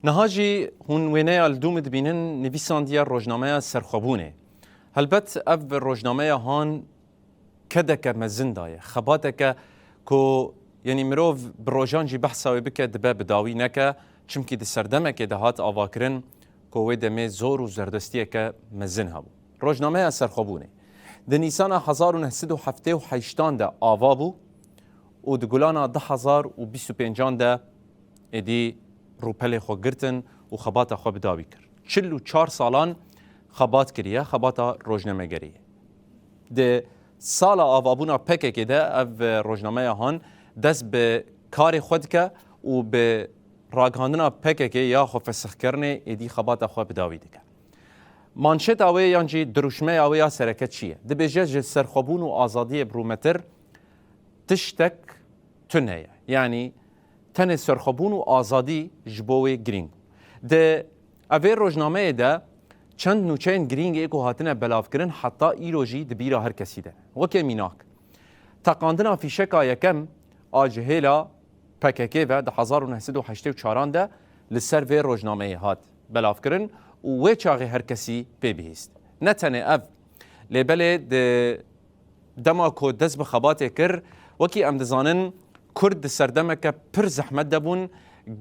نهاجی هون وینه الدوم دبینن نویساندیا روزنامه سرخوابونه. هلبت اف روزنامه هان کدک مزندای خباته که یعنی مروف بروجانجی بحثاوی بکه دبه بداوی نکه چمکی د سردمه که دهات آواکرن که وی دمه زور و زردستیه که مزن هبو. روزنامه سرخوابونه. د نیسان 1978 ده آوا بو و د گلانا 2025 ده ادی روپل خو گرتن و خبات خو بداوی کر. 44 سالان خبات کریه، خبات روزنامه گریه. ده سال آوابونا پکه که ده او روزنامه هان دست به کار خود که و به راگهاندنا پکه که یا خو فسخ کرنه ادی خبات خو بداوی دکه. مانشت آوه یانجی دروشمه آوه یا سرکت چیه؟ ده بجه سرخوبون و آزادی برومتر تشتک تنه یعنی تن سرخوبون و آزادی جبوه گرینگ. ده اوه روزنامه ده چند نوچین گرینگ ایکو هاتنه بلاف کرن حتی ایروجی دبیره هر کسی ده. وکه میناک. تقاندنا فیشکا یکم آجهیلا پککه و ده 1984 ده لسر و روزنامه هات بلاف کرن و چاقی هر کسی پی بهیست. نتنه اف لبله ده دما که دست بخباته کر وکی امدزانن کرد سردمکه پر زحمت دبون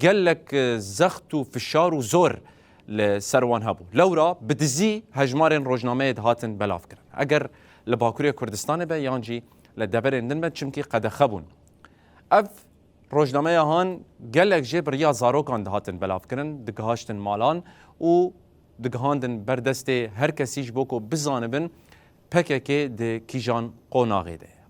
گلک زخت و فشار و زور لسروان هبو. لورا بدزی هجمارن روزنامه هاتن بلاف کرن. اگر لباکوری کردستان به یانجی لدبرن دن بد چمکی قد خبون. اف روزنامه هان گلک جبر یا زاروکان هاتن بلاف کرن دگهاشتن مالان و دگهاندن بردست هر کسیش بوکو بزانبن پکه که ده کیجان قوناغی ده.